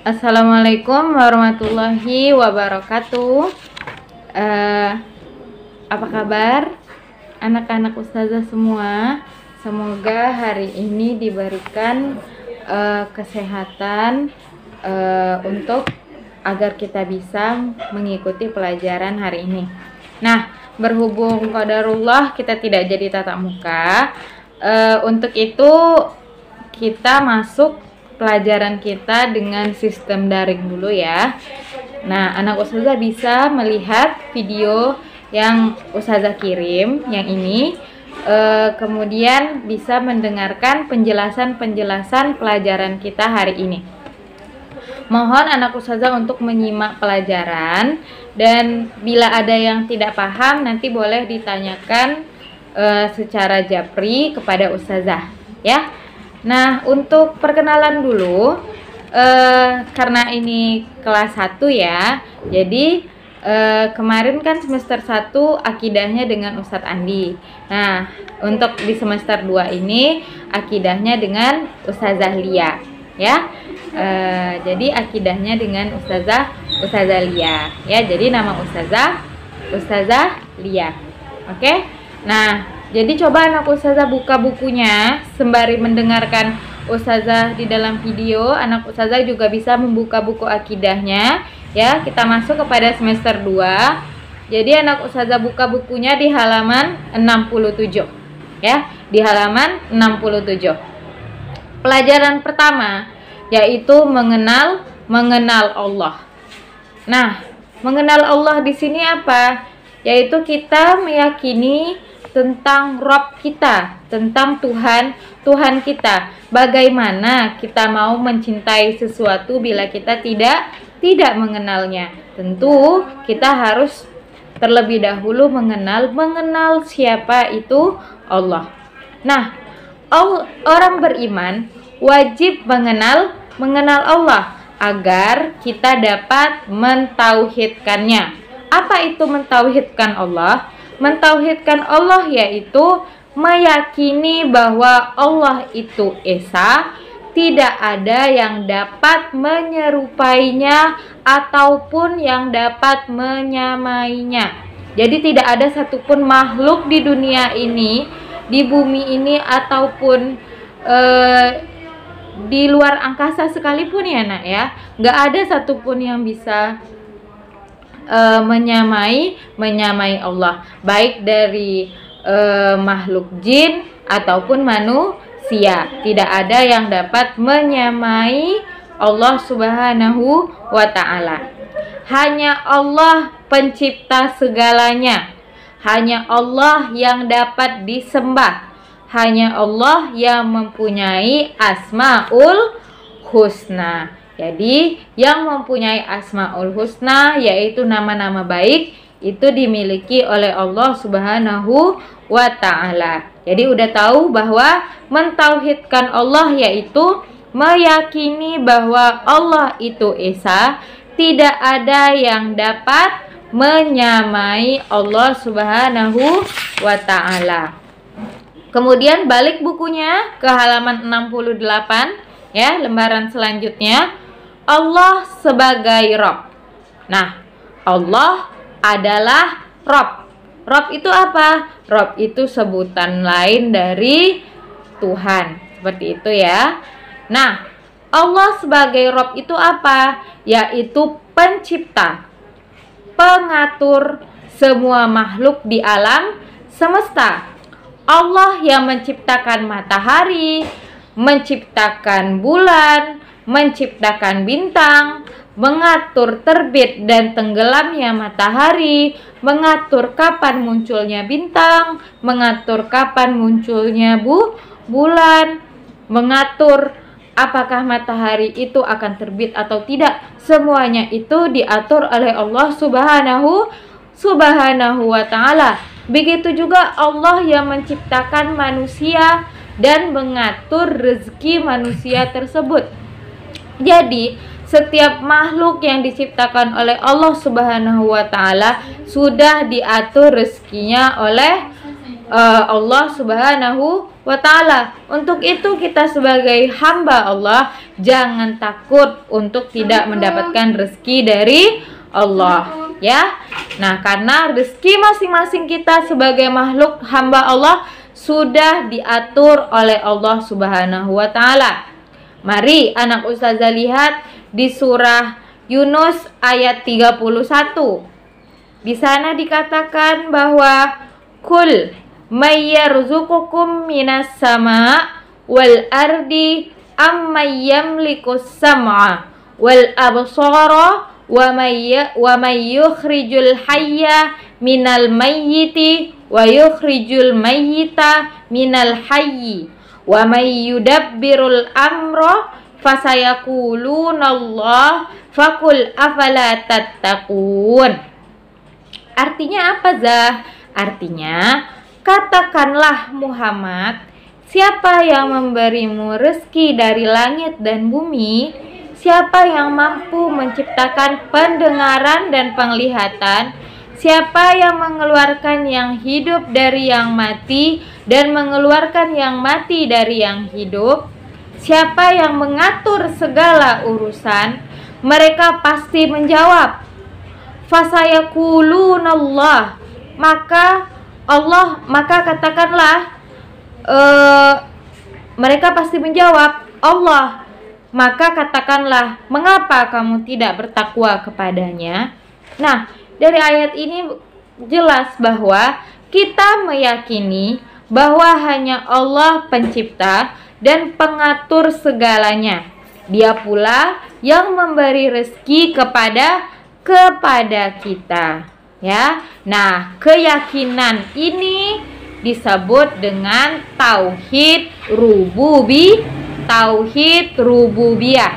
Assalamualaikum warahmatullahi wabarakatuh. Apa kabar anak-anak ustazah semua? Semoga hari ini diberikan kesehatan untuk agar kita bisa mengikuti pelajaran hari ini. Nah, berhubung qadarullah kita tidak jadi tatap muka, untuk itu kita masuk pelajaran kita dengan sistem daring dulu ya. Nah, anak ustazah bisa melihat video yang ustazah kirim yang ini, kemudian bisa mendengarkan penjelasan-penjelasan pelajaran kita hari ini. Mohon anak ustazah untuk menyimak pelajaran, dan bila ada yang tidak paham nanti boleh ditanyakan secara japri kepada ustazah ya. Nah, untuk perkenalan dulu, karena ini kelas 1 ya, jadi kemarin kan semester 1 akidahnya dengan Ustadz Andi. Nah, untuk di semester 2 ini akidahnya dengan Ustazah Lia ya. Jadi akidahnya dengan Ustazah Lia ya. Jadi nama Ustazah Lia. Oke. Nah, jadi coba anak ustazah buka bukunya sembari mendengarkan ustazah di dalam video. Anak ustazah juga bisa membuka buku akidahnya ya. Kita masuk kepada semester 2. Jadi anak ustazah buka bukunya di halaman 67 ya, di halaman 67. Pelajaran pertama yaitu mengenal Allah. Nah, mengenal Allah di sini apa? Yaitu kita meyakini tentang Rob kita, tentang Tuhan kita. Bagaimana kita mau mencintai sesuatu bila kita tidak mengenalnya? Tentu kita harus terlebih dahulu mengenal siapa itu Allah. Nah, orang beriman wajib mengenal Allah agar kita dapat mentauhidkannya. Apa itu mentauhidkan Allah? Mentauhidkan Allah yaitu meyakini bahwa Allah itu Esa, tidak ada yang dapat menyerupainya ataupun yang dapat menyamainya. Jadi tidak ada satupun makhluk di dunia ini, di bumi ini ataupun di luar angkasa sekalipun ya nak ya, nggak ada satupun yang bisa menyamai Allah, baik dari makhluk jin ataupun manusia. Tidak ada yang dapat menyamai Allah Subhanahu wa ta'ala. Hanya Allah pencipta segalanya. Hanya Allah yang dapat disembah. Hanya Allah yang mempunyai Asmaul Husna. Jadi yang mempunyai Asmaul Husna yaitu nama-nama baik itu dimiliki oleh Allah Subhanahu wa ta'ala. Jadi udah tahu bahwa mentauhidkan Allah yaitu meyakini bahwa Allah itu Esa, tidak ada yang dapat menyamai Allah Subhanahu wa ta'ala. Kemudian balik bukunya ke halaman 68 ya, lembaran selanjutnya. Allah sebagai Rob. Nah, Allah adalah Rob. Rob itu apa? Rob itu sebutan lain dari Tuhan. Seperti itu ya. Nah, Allah sebagai Rob itu apa? Yaitu pencipta, pengatur semua makhluk di alam semesta. Allah yang menciptakan matahari, menciptakan bulan, menciptakan bintang, mengatur terbit dan tenggelamnya matahari, mengatur kapan munculnya bintang, mengatur kapan munculnya bulan, mengatur apakah matahari itu akan terbit atau tidak. Semuanya itu diatur oleh Allah Subhanahu wa ta'ala. Begitu juga Allah yang menciptakan manusia dan mengatur rezeki manusia tersebut. Jadi setiap makhluk yang diciptakan oleh Allah Subhanahu wa ta'ala sudah diatur rezekinya oleh Allah Subhanahu wa Ta'ala. Untuk itu kita sebagai hamba Allah jangan takut untuk tidak mendapatkan rezeki dari Allah, ya. Nah, karena rezeki masing-masing kita sebagai makhluk hamba Allah sudah diatur oleh Allah Subhanahu wa Ta'ala. Mari anak ustazah lihat di surah Yunus ayat 31. Di sana dikatakan bahwa kul may yarzuqukum minas sama' wal ardi amman yamlikus sam'a wal absara wa may yukhrijul hayya minal mayyiti wa yukhrijul mayyita minal hayyi wa may yudabbirul amra fasayaqulunallah faqul afala tattaqun. Artinya apa, Zah? Artinya, katakanlah Muhammad, siapa yang memberimu rezeki dari langit dan bumi? Siapa yang mampu menciptakan pendengaran dan penglihatan? Siapa yang mengeluarkan yang hidup dari yang mati dan mengeluarkan yang mati dari yang hidup? Siapa yang mengatur segala urusan? Mereka pasti menjawab, fasayaqulunallah, maka katakanlah, mereka pasti menjawab Allah. Maka katakanlah, mengapa kamu tidak bertakwa kepadanya? Nah, dari ayat ini jelas bahwa kita meyakini bahwa hanya Allah pencipta dan pengatur segalanya. Dia pula yang memberi rezeki kepada kita, ya. Nah, keyakinan ini disebut dengan tauhid rububiyah.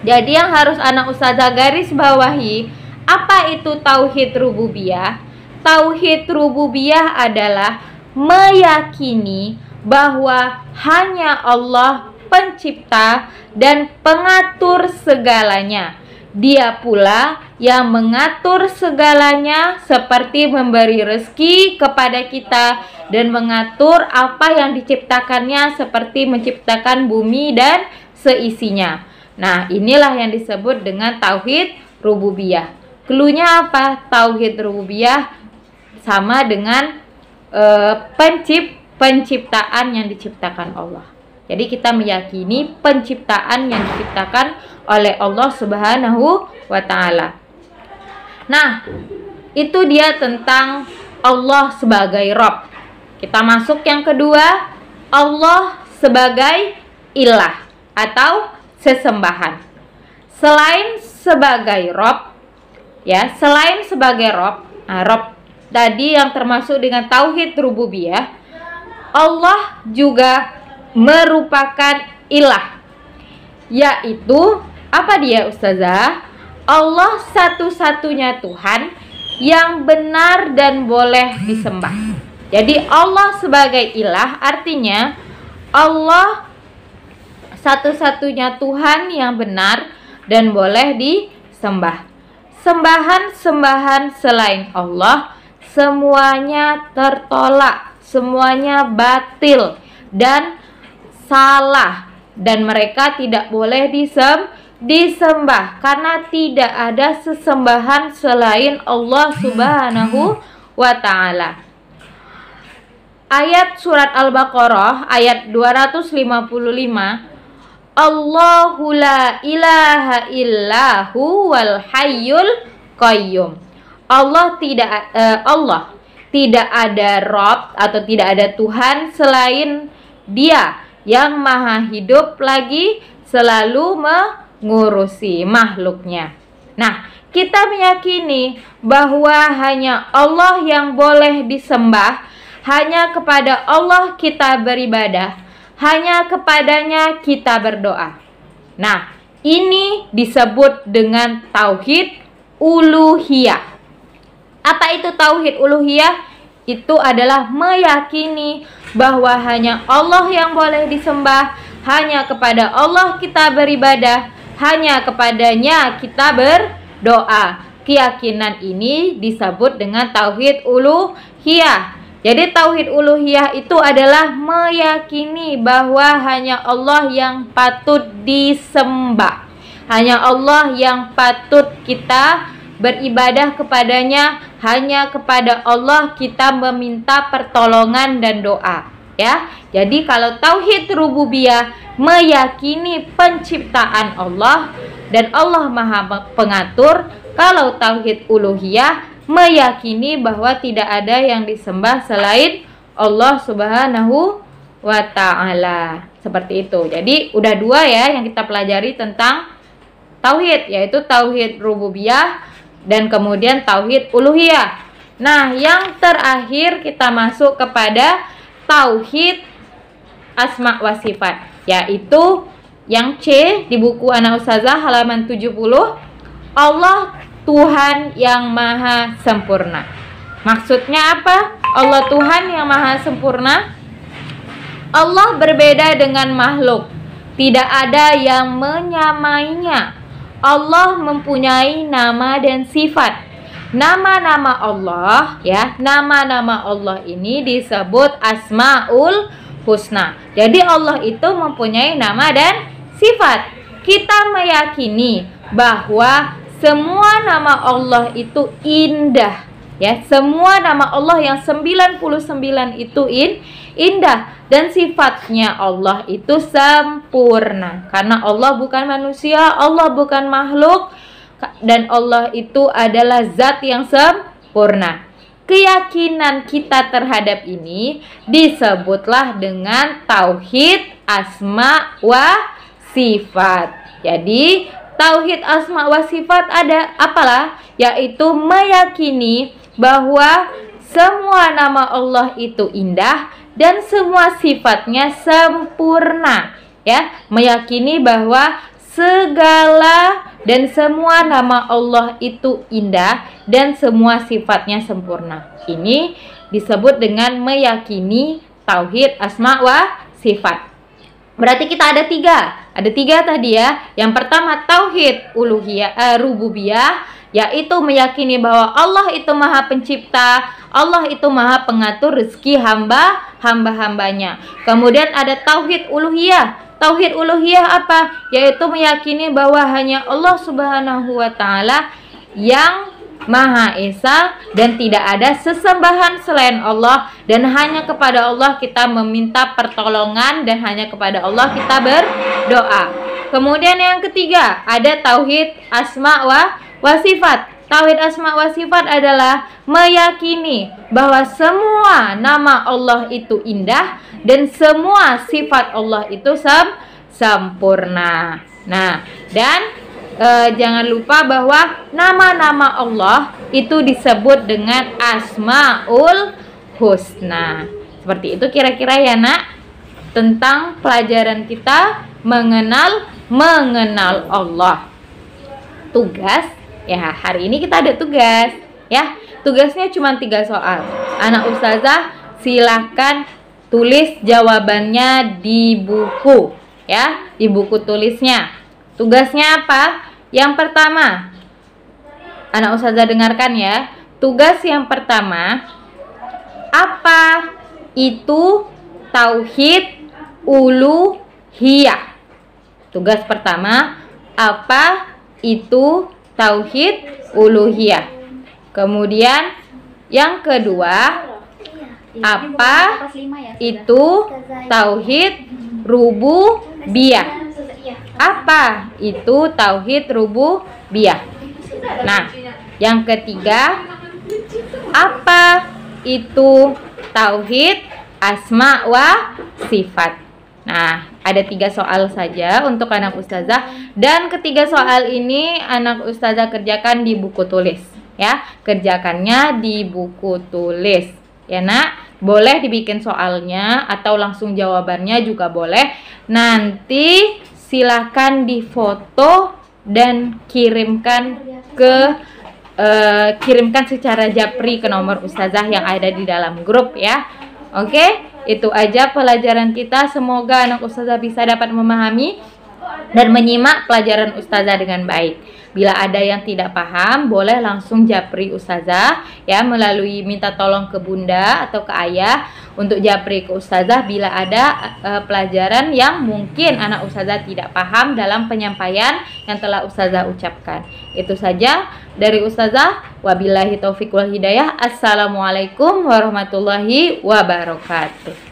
Jadi yang harus anak ustazah garis bawahi, apa itu tauhid rububiyah? Tauhid rububiyah adalah meyakini bahwa hanya Allah pencipta dan pengatur segalanya. Dia pula yang mengatur segalanya, seperti memberi rezeki kepada kita dan mengatur apa yang diciptakannya, seperti menciptakan bumi dan seisinya. Nah, inilah yang disebut dengan tauhid rububiyah. Cluenya apa? Tauhid rububiyah sama dengan penciptaan yang diciptakan Allah. Jadi kita meyakini penciptaan yang diciptakan oleh Allah Subhanahu wa Ta'ala. Nah, itu dia tentang Allah sebagai Rabb. Kita masuk yang kedua, Allah sebagai ilah atau sesembahan. Selain sebagai Rabb, ya, selain sebagai Rabb, Rabb tadi yang termasuk dengan tauhid rububiyah, Allah juga merupakan ilah, yaitu apa dia, Ustazah? Allah satu-satunya Tuhan yang benar dan boleh disembah. Jadi Allah sebagai ilah artinya Allah satu-satunya Tuhan yang benar dan boleh disembah. Sembahan-sembahan selain Allah semuanya tertolak, semuanya batil dan salah, dan mereka tidak boleh disembah karena tidak ada sesembahan selain Allah Subhanahu wa Ta'ala. Ayat surat Al-Baqarah ayat 255, Allahu la ilaha illahu wal hayyul qayyum. Allah tidak ada Rabb atau tidak ada Tuhan selain Dia yang maha hidup lagi selalu mengurusi makhluknya. Nah, kita meyakini bahwa hanya Allah yang boleh disembah, hanya kepada Allah kita beribadah, hanya kepadanya kita berdoa. Nah, ini disebut dengan tauhid uluhiyah. Apa itu tauhid uluhiyah? Itu adalah meyakini bahwa hanya Allah yang boleh disembah, hanya kepada Allah kita beribadah, hanya kepadanya kita berdoa. Keyakinan ini disebut dengan tauhid uluhiyah. Jadi tauhid uluhiyah itu adalah meyakini bahwa hanya Allah yang patut disembah. Hanya Allah yang patut kita beribadah kepadanya, hanya kepada Allah kita meminta pertolongan dan doa, ya. Jadi kalau tauhid rububiyah meyakini penciptaan Allah dan Allah Maha Pengatur, kalau tauhid uluhiyah meyakini bahwa tidak ada yang disembah selain Allah Subhanahu wa ta'ala. Seperti itu. Jadi udah dua ya yang kita pelajari tentang tauhid, yaitu tauhid rububiyah dan kemudian tauhid uluhiyah. Nah, yang terakhir kita masuk kepada tauhid asma wa sifat, yaitu yang C di buku Ana Ustazah halaman 70, Allah Tuhan yang maha sempurna. Maksudnya apa? Allah Tuhan yang maha sempurna. Allah berbeda dengan makhluk, tidak ada yang menyamainya. Allah mempunyai nama dan sifat. Nama-nama Allah, ya, nama-nama Allah ini disebut Asmaul Husna. Jadi Allah itu mempunyai nama dan sifat. Kita meyakini bahwa semua nama Allah itu indah, ya. Semua nama Allah yang 99 itu indah, dan sifatnya Allah itu sempurna. Karena Allah bukan manusia, Allah bukan makhluk, dan Allah itu adalah zat yang sempurna. Keyakinan kita terhadap ini disebutlah dengan tauhid asma wa sifat. Jadi tauhid asma wa sifat ada apalah? Yaitu meyakini bahwa semua nama Allah itu indah dan semua sifatnya sempurna, ya. Meyakini bahwa segala dan semua nama Allah itu indah dan semua sifatnya sempurna. Ini disebut dengan meyakini tauhid asma wa sifat. Berarti kita ada tiga tadi ya. Yang pertama tauhid uluhiyah, rububiyah, yaitu meyakini bahwa Allah itu maha pencipta, Allah itu maha pengatur rezeki hamba-hambanya. Kemudian ada tauhid uluhiyah. Tauhid uluhiyah apa? Yaitu meyakini bahwa hanya Allah Subhanahu wa ta'ala yang Maha Esa dan tidak ada sesembahan selain Allah, dan hanya kepada Allah kita meminta pertolongan dan hanya kepada Allah kita berdoa. Kemudian yang ketiga ada tauhid asma wa sifat. Tauhid asma wa sifat adalah meyakini bahwa semua nama Allah itu indah dan semua sifat Allah itu sempurna. Nah, dan jangan lupa bahwa nama-nama Allah itu disebut dengan Asmaul Husna. Seperti itu kira-kira ya nak, tentang pelajaran kita mengenal Allah. Tugas ya, hari ini kita ada tugas ya. Tugasnya cuma 3 soal. Anak ustazah silahkan tulis jawabannya di buku ya, di buku tulisnya. Tugasnya apa? Yang pertama, anak ustazah dengarkan ya. Tugas yang pertama, apa itu tauhid uluhiyah? Tugas pertama, apa itu tauhid uluhiyah? Kemudian yang kedua, apa itu tauhid rububiyah? Apa itu tauhid rububiyah? Nah, yang ketiga, apa itu tauhid asma wa sifat? Nah, ada 3 soal saja untuk anak ustazah, dan ketiga soal ini anak ustazah kerjakan di buku tulis ya. Kerjakannya di buku tulis ya nak. Boleh dibikin soalnya atau langsung jawabannya juga boleh. Nanti silahkan difoto dan kirimkan secara japri ke nomor ustazah yang ada di dalam grup ya. Oke, itu aja pelajaran kita. Semoga anak ustazah bisa dapat memahami. dan menyimak pelajaran ustazah dengan baik. Bila ada yang tidak paham, boleh langsung japri ustazah ya, melalui minta tolong ke bunda atau ke ayah untuk japri ke ustazah bila ada pelajaran yang mungkin anak ustazah tidak paham dalam penyampaian yang telah ustazah ucapkan. Itu saja dari ustazah. Wabillahi taufiq wal hidayah. Assalamualaikum warahmatullahi wabarakatuh.